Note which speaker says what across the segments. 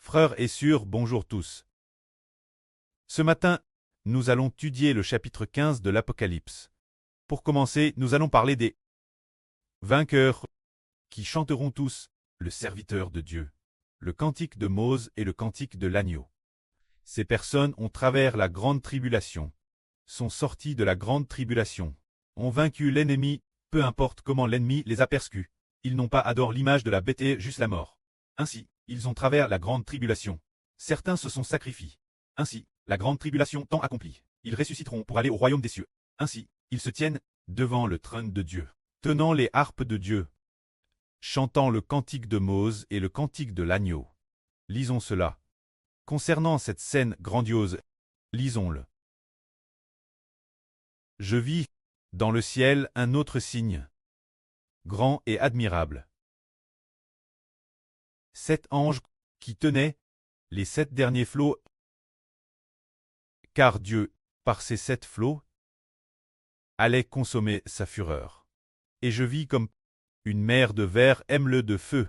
Speaker 1: Frères et sœurs, bonjour tous. Ce matin, nous allons étudier le chapitre 15 de l'Apocalypse. Pour commencer, nous allons parler des vainqueurs qui chanteront tous le serviteur de Dieu, le cantique de Mose et le cantique de l'agneau. Ces personnes ont traversé la grande tribulation, sont sorties de la grande tribulation, ont vaincu l'ennemi, peu importe comment l'ennemi les a persécutés. Ils n'ont pas adoré l'image de la bête et juste la mort. Ainsi, ils ont traversé la grande tribulation. Certains se sont sacrifiés. Ainsi, la grande tribulation tant accomplie. Ils ressusciteront pour aller au royaume des cieux. Ainsi, ils se tiennent devant le trône de Dieu, tenant les harpes de Dieu, chantant le cantique de Mose et le cantique de l'agneau. Lisons cela. Concernant cette scène grandiose, lisons-le. Je vis, dans le ciel, un autre signe, grand et admirable. 7 anges qui tenaient les 7 derniers flots, car Dieu, par ces 7 flots, allait consommer sa fureur. Et je vis comme une mer de verre aime-le de feu,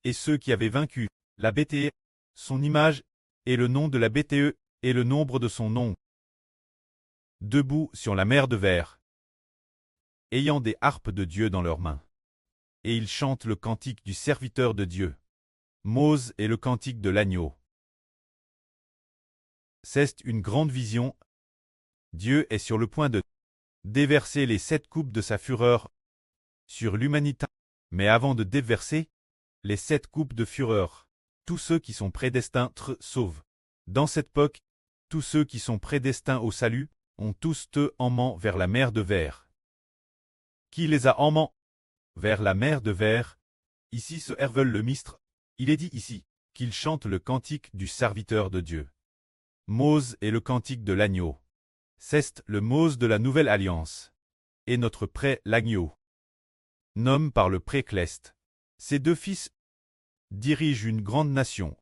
Speaker 1: et ceux qui avaient vaincu la bête, son image, et le nom de la bête, et le nombre de son nom, debout sur la mer de verre, ayant des harpes de Dieu dans leurs mains. Et ils chantent le cantique du serviteur de Dieu, Mose et le cantique de l'agneau. C'est une grande vision. Dieu est sur le point de déverser les 7 coupes de sa fureur sur l'humanité. Mais avant de déverser les 7 coupes de fureur, tous ceux qui sont prédestinés sauvent. Dans cette époque, tous ceux qui sont prédestinés au salut ont tous emmené vers la mer de verre. Qui les a emmenés vers la mer de verre? Ici ce Hervel le ministre. Il est dit ici qu'il chante le cantique du serviteur de Dieu. Mose et le cantique de l'agneau. C'est le Mose de la nouvelle alliance. Et notre prêtre l'agneau. Nomme par le précleste. Ces 2 fils dirigent une grande nation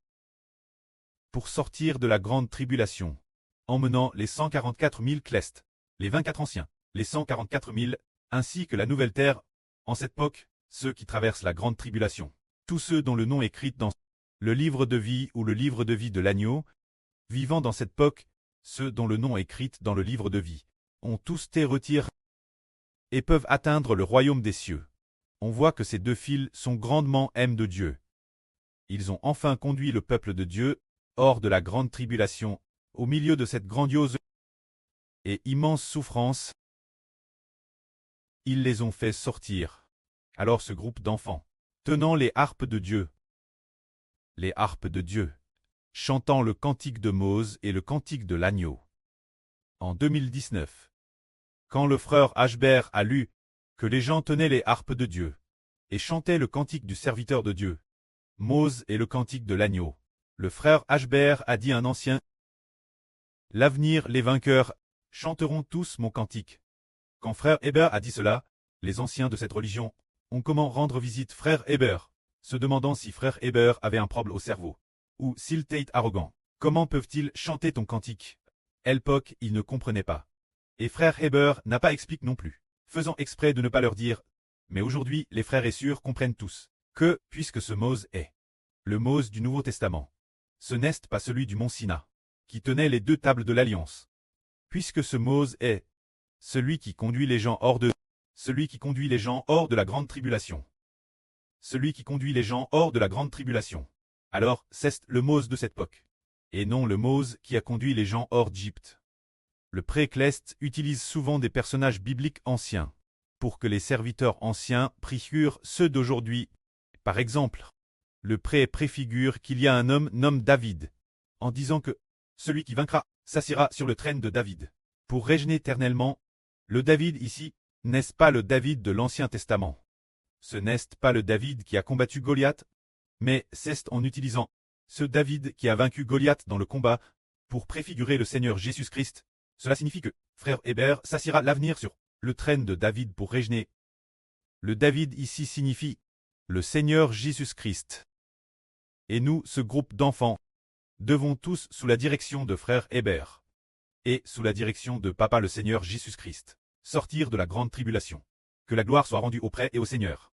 Speaker 1: pour sortir de la grande tribulation, emmenant les 144 000 clestes, les 24 anciens, les 144 000, ainsi que la nouvelle terre, en cette époque, ceux qui traversent la grande tribulation. Tous ceux dont le nom est écrit dans le livre de vie ou le livre de vie de l'agneau, vivant dans cette époque, ceux dont le nom est écrit dans le livre de vie, ont tous été retirés et peuvent atteindre le royaume des cieux. On voit que ces 2 fils sont grandement aimés de Dieu. Ils ont enfin conduit le peuple de Dieu hors de la grande tribulation, au milieu de cette grandiose et immense souffrance. Ils les ont fait sortir. Alors ce groupe d'enfants, tenant les harpes de Dieu, chantant le cantique de Mose et le cantique de l'agneau. En 2019, quand le frère Ashbert a lu que les gens tenaient les harpes de Dieu et chantaient le cantique du serviteur de Dieu, Mose et le cantique de l'agneau, le frère Ashbert a dit à un ancien: l'avenir, les vainqueurs chanteront tous mon cantique. Quand frère Hébert a dit cela, les anciens de cette religion ont comment rendre visite frère Hébert, se demandant si frère Hébert avait un problème au cerveau, ou s'il était arrogant. Comment peuvent-ils chanter ton cantique? L'époque, ils ne comprenaient pas. Et frère Hébert n'a pas expliqué non plus, faisant exprès de ne pas leur dire. Mais aujourd'hui, les frères et sœurs comprennent tous que, puisque ce Mose est le Mose du Nouveau Testament, ce n'est pas celui du mont Sina, qui tenait les 2 tables de l'Alliance. Puisque ce Mose est celui qui conduit les gens hors de la grande tribulation. Celui qui conduit les gens hors de la grande tribulation. Alors, c'est le Mose de cette époque, et non le Mose qui a conduit les gens hors d'Égypte. Le précleste utilise souvent des personnages bibliques anciens, pour que les serviteurs anciens préfigurent ceux d'aujourd'hui. Par exemple, le préfigure qu'il y a un homme nommé David, en disant que celui qui vaincra s'assiera sur le trône de David, pour régner éternellement. Le David ici, n'est-ce pas le David de l'Ancien Testament? Ce n'est pas le David qui a combattu Goliath, mais c'est en utilisant ce David qui a vaincu Goliath dans le combat, pour préfigurer le Seigneur Jésus-Christ. Cela signifie que frère Hébert s'assiera l'avenir sur le trône de David pour régner. Le David ici signifie le Seigneur Jésus-Christ. Et nous, ce groupe d'enfants, devons tous, sous la direction de frère Hébert et sous la direction de Papa le Seigneur Jésus-Christ, sortir de la grande tribulation. Que la gloire soit rendue au prêtre et au Seigneur.